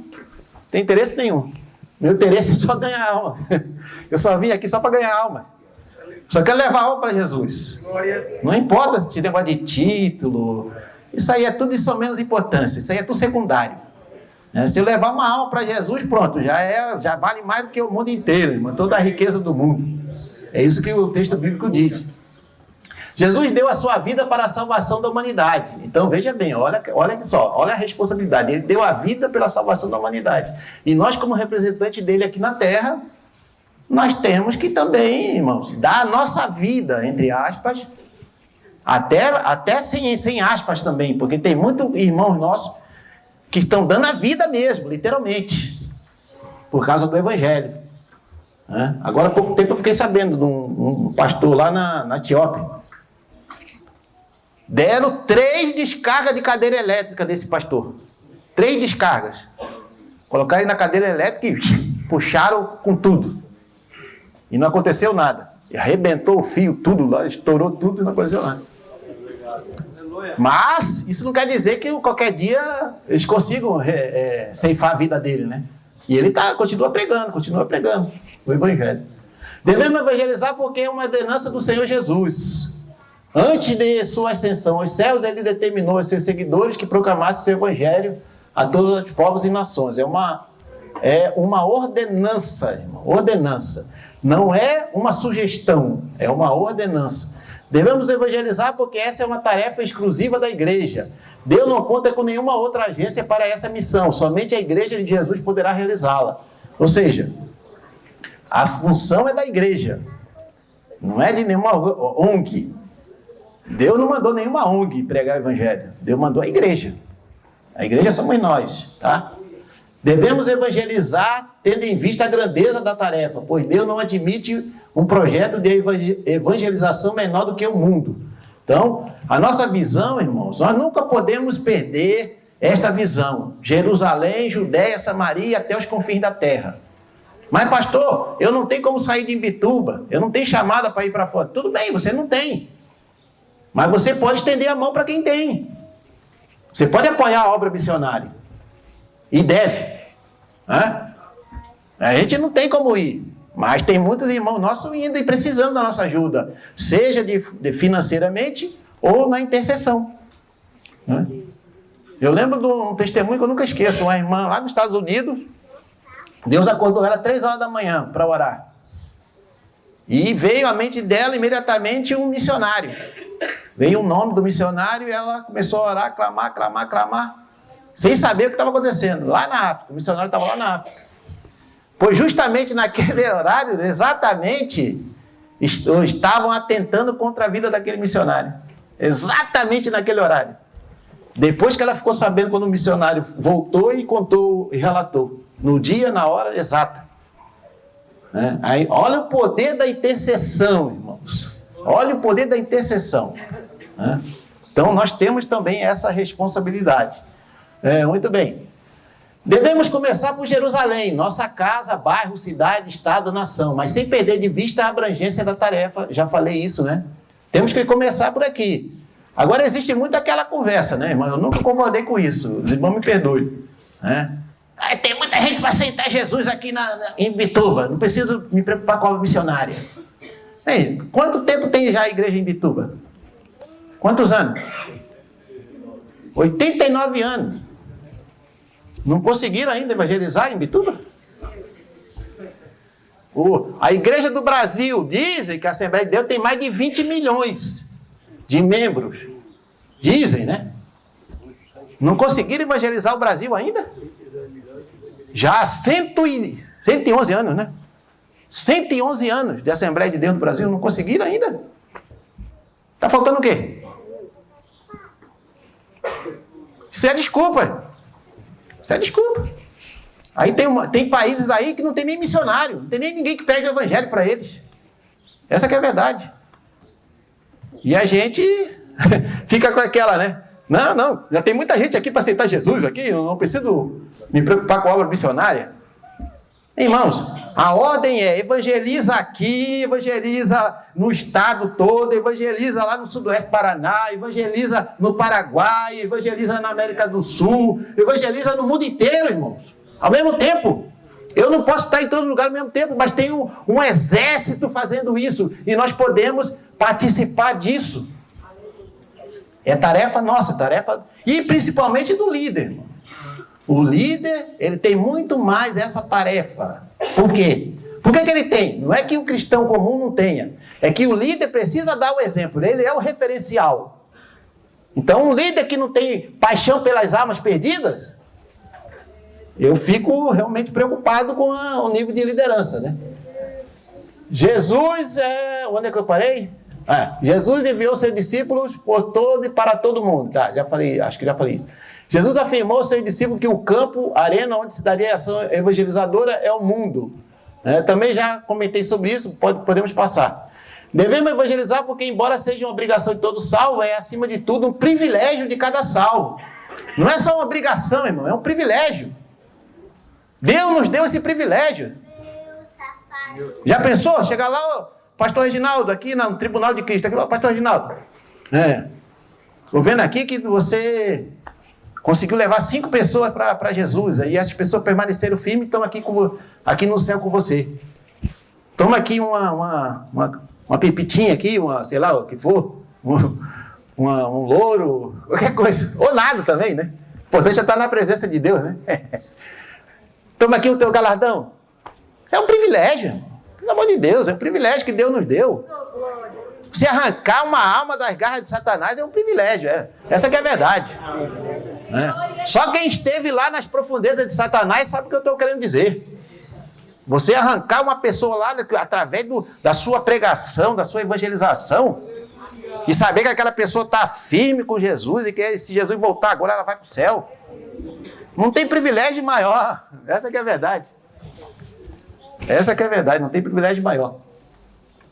tem interesse nenhum. Meu interesse é só ganhar alma. Eu só vim aqui só para ganhar alma. Só quero levar alma para Jesus. Não importa se negócio de título. Isso aí é tudo de só menos importância. Isso aí é tudo secundário. Se eu levar uma alma para Jesus, pronto, já vale mais do que o mundo inteiro, irmão, toda a riqueza do mundo. É isso que o texto bíblico diz. Jesus deu a sua vida para a salvação da humanidade. Então, veja bem, olha só, olha a responsabilidade. Ele deu a vida pela salvação da humanidade. E nós, como representantes dele aqui na terra, nós temos que também, irmãos, dar a nossa vida, entre aspas, até sem aspas também, porque tem muitos irmãos nossos que estão dando a vida mesmo, literalmente, por causa do evangelho. Agora, há pouco tempo eu fiquei sabendo de um pastor lá na Etiópia. Deram 3 descargas de cadeira elétrica desse pastor. 3 descargas. Colocaram ele na cadeira elétrica e puxaram com tudo. E não aconteceu nada. E arrebentou o fio, tudo lá, estourou tudo e não aconteceu nada. Mas isso não quer dizer que qualquer dia eles consigam ceifar a vida dele, né? E ele continua pregando o evangelho. Devemos evangelizar porque é uma ordenança do Senhor Jesus. Antes de sua ascensão aos céus, ele determinou aos seus seguidores que proclamassem o seu evangelho a todos os povos e nações. É uma ordenança, irmão, ordenança. Não é uma sugestão, é uma ordenança. Devemos evangelizar porque essa é uma tarefa exclusiva da igreja. Deus não conta com nenhuma outra agência para essa missão. Somente a igreja de Jesus poderá realizá-la. Ou seja, a função é da igreja. Não é de nenhuma ONG. Deus não mandou nenhuma ONG pregar o evangelho. Deus mandou a igreja. A igreja somos nós, tá? Devemos evangelizar tendo em vista a grandeza da tarefa, pois Deus não admite um projeto de evangelização menor do que o mundo. Então, a nossa visão, irmãos, nós nunca podemos perder esta visão. Jerusalém, Judéia, Samaria, até os confins da terra. Mas, pastor, eu não tenho como sair de Imbituba, eu não tenho chamada para ir para fora. Tudo bem, você não tem. Mas você pode estender a mão para quem tem. Você pode apoiar a obra missionária. E deve. A gente não tem como ir. Mas tem muitos irmãos nossos indo e precisando da nossa ajuda. Seja financeiramente ou na intercessão. Eu lembro de um testemunho que eu nunca esqueço. Uma irmã lá nos Estados Unidos. Deus acordou ela 3 horas da manhã para orar. E veio à mente dela imediatamente um missionário. Veio o nome do missionário e ela começou a orar, clamar, sem saber o que estava acontecendo, lá na África. O missionário estava lá na África. Pois justamente naquele horário, exatamente, estavam atentando contra a vida daquele missionário. Exatamente naquele horário. Depois que ela ficou sabendo, quando o missionário voltou e contou e relatou. No dia, na hora exata. Aí, olha o poder da intercessão, irmãos. Olha o poder da intercessão. Então, nós temos também essa responsabilidade. Muito bem. Devemos começar por Jerusalém, nossa casa, bairro, cidade, estado, nação, mas sem perder de vista a abrangência da tarefa. Já falei isso, né? Temos que começar por aqui. Agora, existe muito aquela conversa, né, irmão? Eu nunca concordei com isso. Os irmãos me perdoem. Tem muita gente para aceitar Jesus aqui em Bituba. Não preciso me preocupar com a missionária. Ei, quanto tempo tem já a igreja em Bituba? Quantos anos? 89 anos. Não conseguiram ainda evangelizar em Bituba? A Igreja do Brasil dizem que a Assembleia de Deus tem mais de 20 milhões de membros. Dizem, né? Não conseguiram evangelizar o Brasil ainda? Já há 111 anos, né? 111 anos de Assembleia de Deus do Brasil, não conseguiram ainda? Está faltando o quê? Isso é desculpa. Isso é desculpa. Aí tem países aí que não tem nem missionário, não tem nem ninguém que pegue o evangelho para eles. Essa que é a verdade. E a gente fica com aquela, né? Não, já tem muita gente aqui para aceitar Jesus aqui, eu não preciso me preocupar com a obra missionária. Irmãos, a ordem é evangeliza aqui, evangeliza no estado todo, evangeliza lá no sudoeste do Paraná, evangeliza no Paraguai, evangeliza na América do Sul, evangeliza no mundo inteiro, irmãos. Ao mesmo tempo. Eu não posso estar em todo lugar ao mesmo tempo, mas tem um exército fazendo isso e nós podemos participar disso. É tarefa nossa, tarefa e principalmente do líder, irmão. O líder, ele tem muito mais essa tarefa. Por quê? Por que ele tem? Não é que o cristão comum não tenha. É que o líder precisa dar o exemplo. Ele é o referencial. Então, um líder que não tem paixão pelas almas perdidas, eu fico realmente preocupado com o nível de liderança, né? Jesus onde é que eu parei? Jesus enviou seus discípulos por todo e para todo mundo. Tá, já falei, acho que já falei isso. Jesus afirmou aos seus discípulos que o campo, a arena onde se daria a ação evangelizadora é o mundo. Também já comentei sobre isso, podemos passar. Devemos evangelizar porque, embora seja uma obrigação de todo salvo, é, acima de tudo, um privilégio de cada salvo. Não é só uma obrigação, irmão, é um privilégio. Deus nos deu esse privilégio. Já pensou? Chegar lá, pastor Reginaldo, aqui no Tribunal de Cristo. Aqui, pastor Reginaldo. Estou vendo aqui que você conseguiu levar 5 pessoas para Jesus. E essas pessoas permaneceram firmes e estão aqui no céu com você. Toma aqui uma pipitinha aqui, sei lá o que for. Um louro, qualquer coisa. Ou nada também, né? O importante é estar na presença de Deus, né? Toma aqui o teu galardão. É um privilégio, irmão. Pelo amor de Deus, é um privilégio que Deus nos deu. Se arrancar uma alma das garras de Satanás é um privilégio. Essa que é a verdade. Só quem esteve lá nas profundezas de Satanás sabe o que eu estou querendo dizer. Você arrancar uma pessoa lá através da sua pregação, da sua evangelização, e saber que aquela pessoa está firme com Jesus e que se Jesus voltar agora ela vai para o céu. Não tem privilégio maior. Essa que é a verdade. Essa que é a verdade, não tem privilégio maior.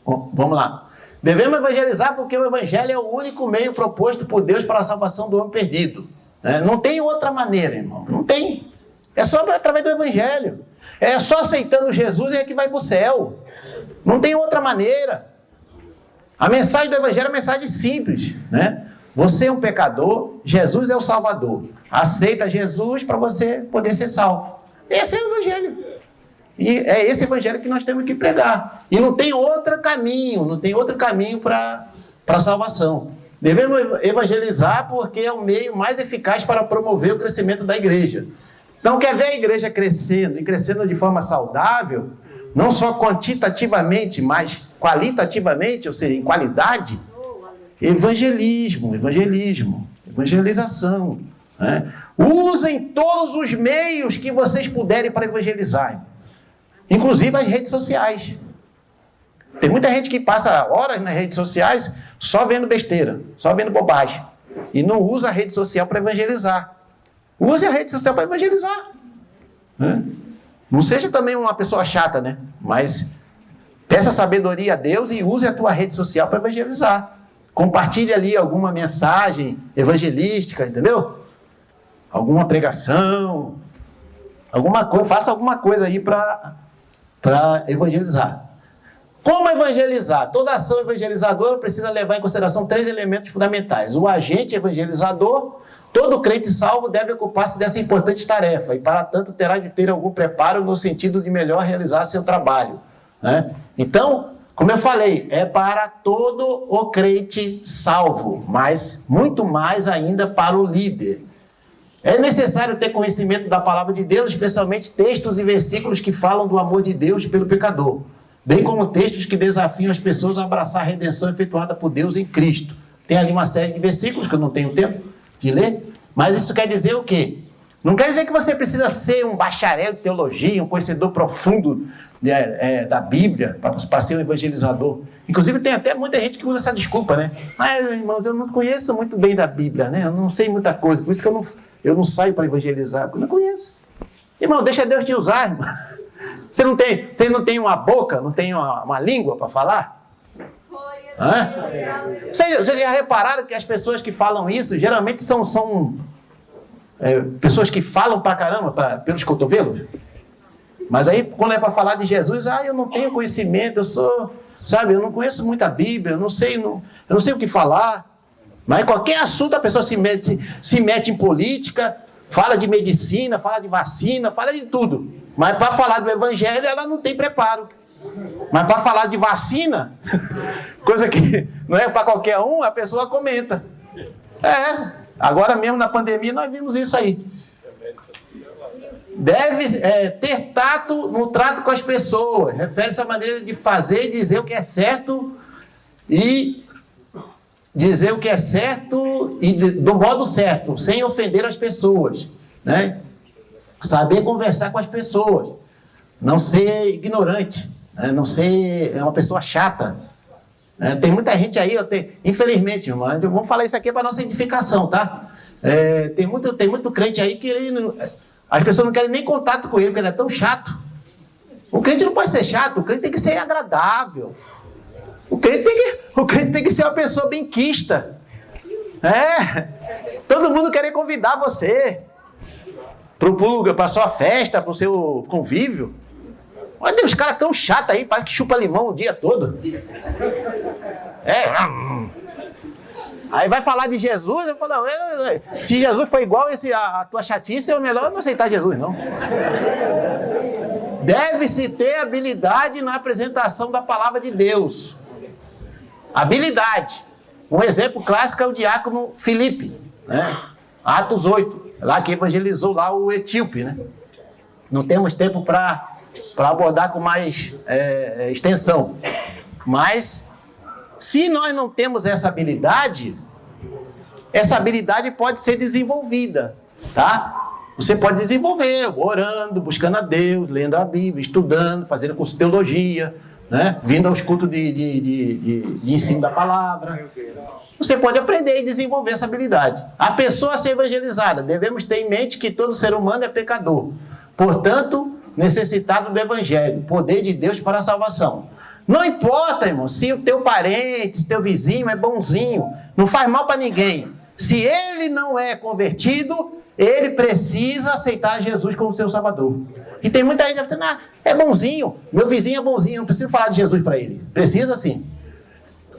Bom, vamos lá. Devemos evangelizar porque o evangelho é o único meio proposto por Deus para a salvação do homem perdido. Não tem outra maneira, irmão. Não tem. É só através do evangelho. É só aceitando Jesus é que vai para o céu. Não tem outra maneira. A mensagem do evangelho é uma mensagem simples, né? Você é um pecador, Jesus é o Salvador. Aceita Jesus para você poder ser salvo. Esse é o evangelho. E é esse evangelho que nós temos que pregar. E não tem outro caminho para a salvação. Devemos evangelizar porque é o meio mais eficaz para promover o crescimento da igreja. Então, quer ver a igreja crescendo e crescendo de forma saudável? não só quantitativamente, mas qualitativamente, ou seja, em qualidade. Evangelismo, evangelização. Né? Usem todos os meios que vocês puderem para evangelizar, inclusive as redes sociais. Tem muita gente que passa horas nas redes sociais só vendo besteira, só vendo bobagem, e não usa a rede social para evangelizar. Use a rede social para evangelizar. Né? Não seja também uma pessoa chata, né? Mas peça sabedoria a Deus e use a tua rede social para evangelizar. Compartilhe ali alguma mensagem evangelística, entendeu? Alguma pregação, alguma coisa, faça alguma coisa aí para evangelizar. Como evangelizar? Toda ação evangelizadora precisa levar em consideração 3 elementos fundamentais. O agente evangelizador, todo crente salvo deve ocupar-se dessa importante tarefa e, para tanto, terá de ter algum preparo no sentido de melhor realizar seu trabalho. Né? Então, como eu falei, é para todo o crente salvo, mas muito mais ainda para o líder. É necessário ter conhecimento da palavra de Deus, especialmente textos e versículos que falam do amor de Deus pelo pecador, bem como textos que desafiam as pessoas a abraçar a redenção efetuada por Deus em Cristo. Tem ali uma série de versículos que eu não tenho tempo de ler, mas isso quer dizer o quê? Não quer dizer que você precisa ser um bacharel de teologia, um conhecedor profundo da Bíblia, para ser um evangelizador. Inclusive tem até muita gente que usa essa desculpa, né? Mas, irmãos, eu não conheço muito bem da Bíblia, né? Eu não sei muita coisa, por isso que eu não saio para evangelizar, porque eu não conheço. Irmão, deixa Deus te usar, irmão. Você não tem uma boca, não tem uma língua para falar? Vocês já repararam que as pessoas que falam isso, geralmente são pessoas que falam pra caramba pelos cotovelos? Mas aí, quando é para falar de Jesus, eu não tenho conhecimento, eu não conheço muito a Bíblia, eu não sei o que falar. Mas qualquer assunto a pessoa se mete em política, fala de medicina, fala de vacina, fala de tudo. Mas para falar do evangelho, ela não tem preparo. Mas para falar de vacina, coisa que não é para qualquer um, a pessoa comenta. Agora mesmo na pandemia nós vimos isso aí. Deve ter tato no trato com as pessoas. Refere-se à maneira de fazer e dizer o que é certo e dizer o que é certo e do modo certo, sem ofender as pessoas, né? Saber conversar com as pessoas, não ser ignorante, né? Não ser uma pessoa chata. Tem muita gente aí, infelizmente, irmão, vamos falar isso aqui para nossa edificação, tá? Tem muito crente aí que as pessoas não querem nem contato com ele, porque ele é tão chato. O crente não pode ser chato, o crente tem que ser agradável. O crente tem que ser uma pessoa benquista. Todo mundo quer convidar você para a sua festa, para o seu convívio. Olha, os caras tão chatos aí, parece que chupa limão o dia todo. Aí vai falar de Jesus, eu falo, se Jesus foi igual a tua chatice, é melhor não aceitar Jesus, não. Deve-se ter habilidade na apresentação da palavra de Deus. Habilidade. Um exemplo clássico é o diácono Filipe, né? Atos 8, lá que evangelizou lá o etíope, né? Não temos tempo para abordar com mais extensão. Mas, se nós não temos essa habilidade pode ser desenvolvida, tá? Você pode desenvolver orando, buscando a Deus, lendo a Bíblia, estudando, fazendo curso de teologia, né? Vindo aos cultos de ensino da palavra. Você pode aprender e desenvolver essa habilidade. A pessoa a ser evangelizada, devemos ter em mente que todo ser humano é pecador. Portanto, necessitado do evangelho, poder de Deus para a salvação. Não importa, irmão, se o teu parente, teu vizinho é bonzinho, não faz mal para ninguém. Se ele não é convertido, ele precisa aceitar Jesus como seu salvador. E tem muita gente dizendo, é bonzinho, meu vizinho é bonzinho, não preciso falar de Jesus para ele. Precisa sim.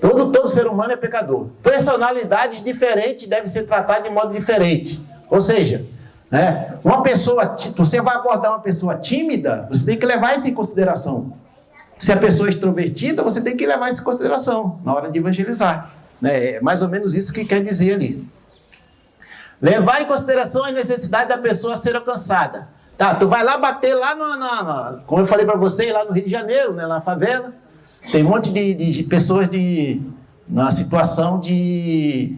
Todo ser humano é pecador. Personalidades diferentes devem ser tratadas de modo diferente. Ou seja, uma pessoa, se você vai abordar uma pessoa tímida, você tem que levar isso em consideração. Se a pessoa é extrovertida, você tem que levar isso em consideração na hora de evangelizar. É mais ou menos isso que quer dizer ali. Levar em consideração a necessidade da pessoa ser alcançada. Tá, tu vai lá bater lá como eu falei para vocês, lá no Rio de Janeiro, né, na favela. Tem um monte de pessoas na situação de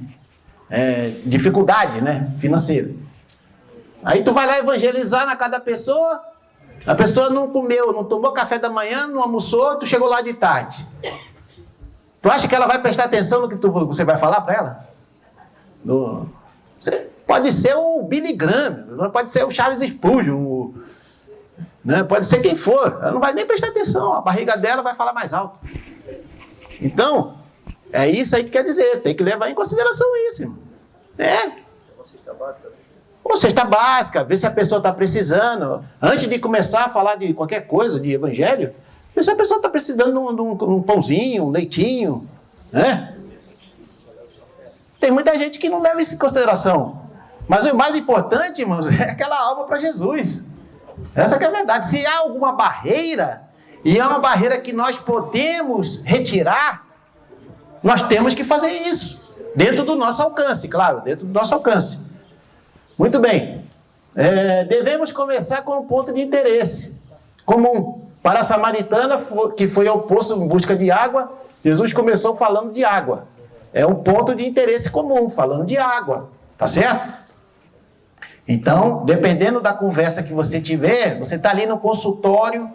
dificuldade, né, financeira. Aí tu vai lá evangelizar na casa da pessoa, a pessoa não comeu, não tomou café da manhã, não almoçou, tu chegou lá de tarde. Tu acha que ela vai prestar atenção no que você vai falar para ela? Pode ser o Billy Graham, pode ser o Charles Spurgeon, né? Pode ser quem for. Ela não vai nem prestar atenção, a barriga dela vai falar mais alto. Então, é isso aí que quer dizer, tem que levar em consideração isso, irmão. Ou cesta básica, ver se a pessoa está precisando. Antes de começar a falar de qualquer coisa, de evangelho, ver se a pessoa está precisando de um pãozinho, um leitinho, né? Tem muita gente que não leva isso em consideração. Mas o mais importante, irmãos, é aquela alma para Jesus. Essa que é a verdade. Se há alguma barreira, e é uma barreira que nós podemos retirar, nós temos que fazer isso. Dentro do nosso alcance, claro, dentro do nosso alcance. Muito bem. Devemos começar com um ponto de interesse comum. Para a samaritana, que foi ao poço em busca de água, Jesus começou falando de água. É um ponto de interesse comum, falando de água. Tá certo? Então, dependendo da conversa que você tiver, você está ali no consultório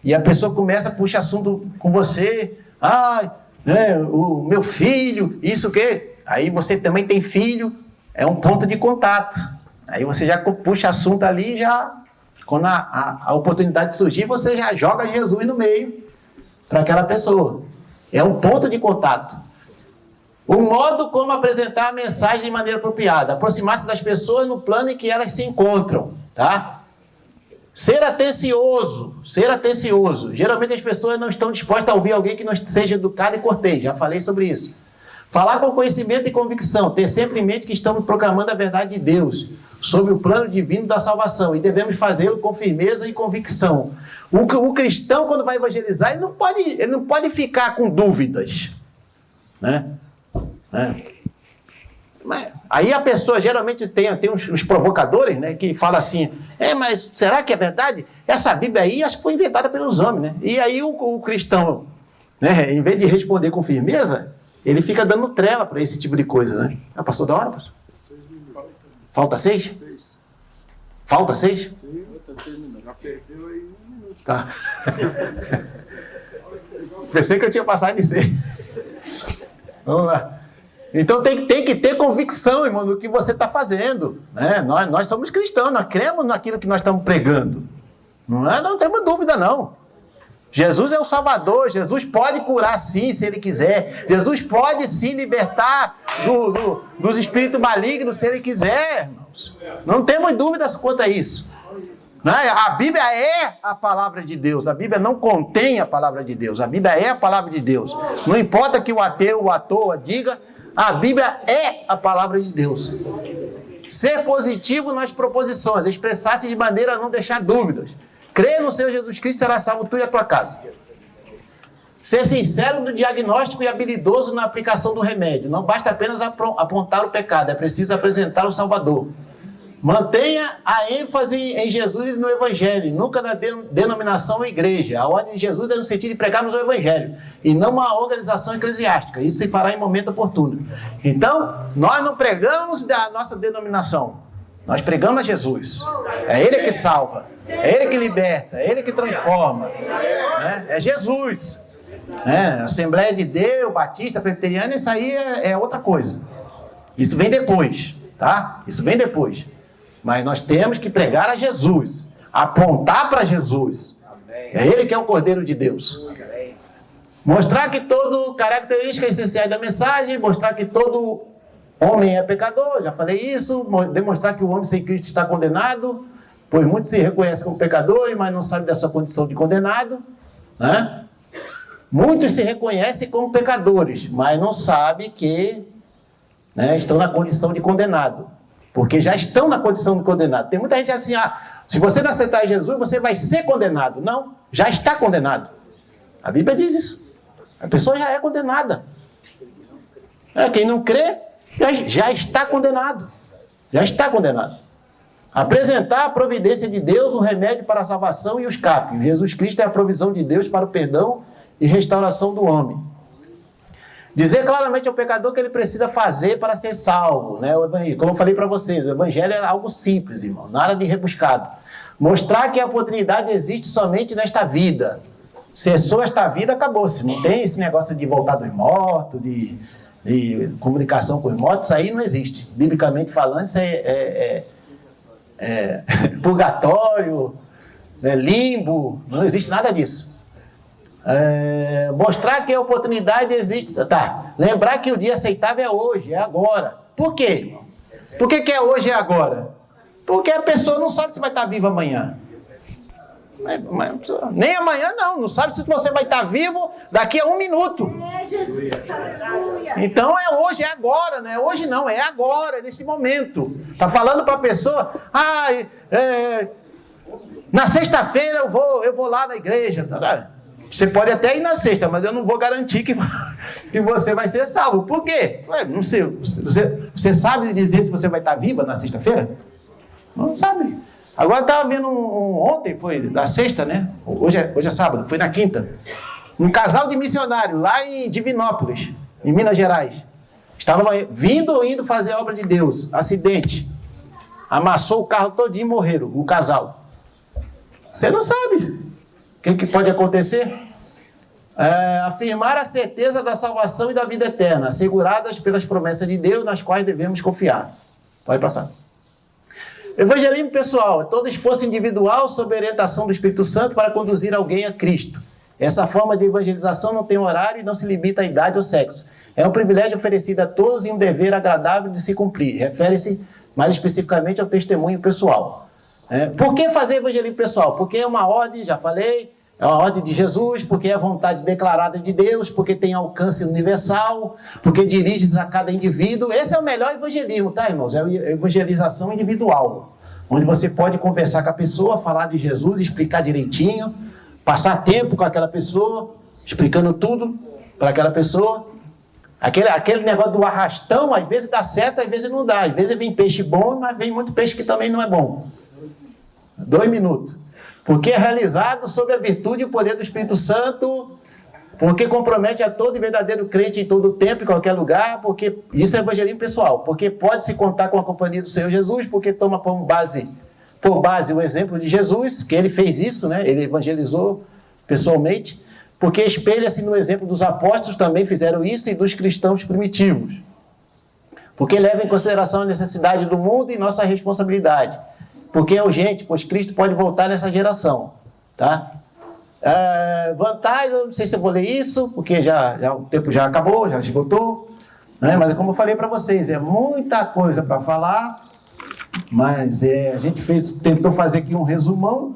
e a pessoa começa a puxar assunto com você. O meu filho, isso que... Aí você também tem filho, é um ponto de contato. Aí você já puxa assunto ali, quando a oportunidade surgir, você já joga Jesus no meio para aquela pessoa. É um ponto de contato. O modo como apresentar a mensagem de maneira apropriada. Aproximar-se das pessoas no plano em que elas se encontram. Tá? Ser atencioso. Geralmente as pessoas não estão dispostas a ouvir alguém que não seja educado e cortês. Já falei sobre isso. Falar com conhecimento e convicção. Ter sempre em mente que estamos proclamando a verdade de Deus sobre o plano divino da salvação. E devemos fazê-lo com firmeza e convicção. O cristão, quando vai evangelizar, ele não pode ficar com dúvidas. Né? Aí a pessoa geralmente tem uns provocadores, né, que falam assim, mas será que é verdade? Essa Bíblia aí acho que foi inventada pelos homens, né? E aí o cristão, né, em vez de responder com firmeza, ele fica dando trela para esse tipo de coisa, né? Passou da hora, pastor? Falta 6? Falta 6? Sim, está terminando. Já perdeu aí 1 minuto. Tá. Pensei que eu tinha passado de 6. Vamos lá. Então tem que ter convicção, irmão, no que você está fazendo. Né? Nós somos cristãos, nós cremos naquilo que nós estamos pregando. Não temos dúvida, não. Jesus é o Salvador, Jesus pode curar sim, se Ele quiser. Jesus pode sim libertar dos espíritos malignos, se Ele quiser, irmãos. Não temos dúvidas quanto a isso. A Bíblia é a palavra de Deus. A Bíblia não contém a palavra de Deus. A Bíblia é a palavra de Deus. Não importa que o ateu, à toa, diga, a Bíblia é a palavra de Deus. Ser positivo nas proposições, expressar-se de maneira a não deixar dúvidas. Crer no Senhor Jesus Cristo, será salvo tu e a tua casa. Ser sincero no diagnóstico e habilidoso na aplicação do remédio. Não basta apenas apontar o pecado, é preciso apresentar o Salvador. Mantenha a ênfase em Jesus e no Evangelho, nunca na denominação ou igreja. A ordem de Jesus é no sentido de pregarmos o Evangelho, e não uma organização eclesiástica. Isso se fará em momento oportuno. Então, nós não pregamos da nossa denominação, nós pregamos a Jesus. É Ele que salva, é Ele que liberta, é Ele que transforma. Né? É Jesus. Assembleia de Deus, Batista, Presbiteriana, isso aí é outra coisa. Isso vem depois, tá? Isso vem depois. Mas nós temos que pregar a Jesus, apontar para Jesus. É Ele que é o Cordeiro de Deus. Mostrar que todo características essenciais da mensagem, mostrar que todo homem é pecador, já falei isso, demonstrar que o homem sem Cristo está condenado, pois muitos se reconhecem como pecadores, mas não sabem da sua condição de condenado. Né? Muitos se reconhecem como pecadores, mas não sabem que estão na condição de condenado. Porque já estão na condição de condenado. Tem muita gente assim, se você não aceitar Jesus, você vai ser condenado. Não, já está condenado. A Bíblia diz isso. A pessoa já é condenada. Quem não crê, já está condenado. Já está condenado. Apresentar a providência de Deus, o remédio para a salvação e o escape. Jesus Cristo é a provisão de Deus para o perdão e restauração do homem. Dizer claramente ao pecador que ele precisa fazer para ser salvo, né? Como eu falei para vocês, o evangelho é algo simples, irmão, nada de rebuscado. Mostrar que a oportunidade existe somente nesta vida. Cessou esta vida, acabou-se. Não tem esse negócio de voltar dos mortos, de comunicação com os mortos, isso aí não existe. Biblicamente falando, isso é purgatório, limbo, não existe nada disso. Mostrar que a oportunidade existe. Tá. Lembrar que o dia aceitável é hoje, é agora. Por quê, irmão? Por que é hoje e é agora? Porque a pessoa não sabe se vai estar viva amanhã. Nem amanhã não sabe se você vai estar vivo daqui a 1 minuto. Então é hoje, é agora, não é hoje não, é agora, é nesse momento. Está falando para a pessoa, na sexta-feira eu vou lá na igreja. Você pode até ir na sexta, mas eu não vou garantir que você vai ser salvo. Por quê? Não sei, você sabe dizer se você vai estar viva na sexta-feira? Não sabe. Agora estava vendo ontem, foi na sexta, né? Hoje é sábado, foi na quinta. Um casal de missionários lá em Divinópolis, em Minas Gerais. Estava vindo ou indo fazer a obra de Deus. Acidente. Amassou o carro todinho e morreram, o casal. Você não sabe o que pode acontecer. Afirmar a certeza da salvação e da vida eterna, asseguradas pelas promessas de Deus, nas quais devemos confiar. Pode passar. Evangelismo pessoal é todo esforço individual sob a orientação do Espírito Santo para conduzir alguém a Cristo. Essa forma de evangelização não tem horário e não se limita à idade ou sexo. É um privilégio oferecido a todos e um dever agradável de se cumprir. Refere-se mais especificamente ao testemunho pessoal. Por que fazer evangelismo pessoal? Porque é uma ordem, já falei, é uma ordem de Jesus, porque é a vontade declarada de Deus, porque tem alcance universal, porque dirige-se a cada indivíduo. Esse é o melhor evangelismo, tá, irmãos? É a evangelização individual, onde você pode conversar com a pessoa, falar de Jesus, explicar direitinho, passar tempo com aquela pessoa, explicando tudo para aquela pessoa. Aquele negócio do arrastão, às vezes dá certo, às vezes não dá. Às vezes vem peixe bom, mas vem muito peixe que também não é bom. 2 minutos. Porque é realizado sob a virtude e o poder do Espírito Santo, porque compromete a todo e verdadeiro crente em todo o tempo, em qualquer lugar, porque isso é evangelismo pessoal, porque pode-se contar com a companhia do Senhor Jesus, porque toma por base o exemplo de Jesus, que ele fez isso, né? Ele evangelizou pessoalmente, porque espelha-se no exemplo dos apóstolos, também fizeram isso, e dos cristãos primitivos. Porque leva em consideração a necessidade do mundo e nossa responsabilidade. Porque é urgente, pois Cristo pode voltar nessa geração. Tá? Vantagem, eu não sei se eu vou ler isso, porque o tempo já acabou, já esgotou. Né? Mas como eu falei para vocês, é muita coisa para falar, mas a gente tentou fazer aqui um resumão,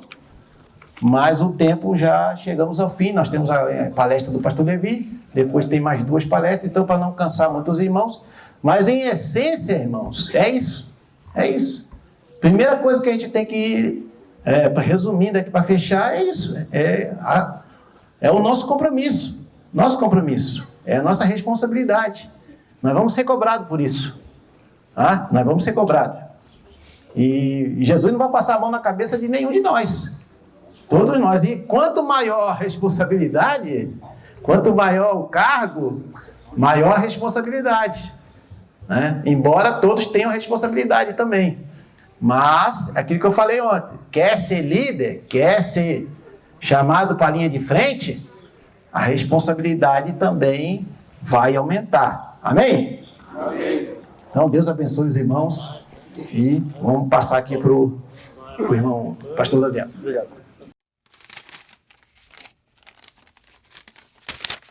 mas o tempo já chegamos ao fim. Nós temos a palestra do pastor Levi, depois tem mais 2 palestras, então para não cansar muito os irmãos. Mas em essência, irmãos, é isso. É isso. Primeira coisa que a gente tem que ir, resumindo aqui para fechar, é isso. É o nosso compromisso. Nosso compromisso. É a nossa responsabilidade. Nós vamos ser cobrados por isso. Tá? Nós vamos ser cobrados. E Jesus não vai passar a mão na cabeça de nenhum de nós. Todos nós. E quanto maior a responsabilidade, quanto maior o cargo, maior a responsabilidade. Né? Embora todos tenham responsabilidade também. Mas, aquilo que eu falei ontem, quer ser líder, quer ser chamado para a linha de frente, a responsabilidade também vai aumentar. Amém? Amém. Então, Deus abençoe os irmãos e vamos passar aqui para o irmão pastor Daniel. Obrigado.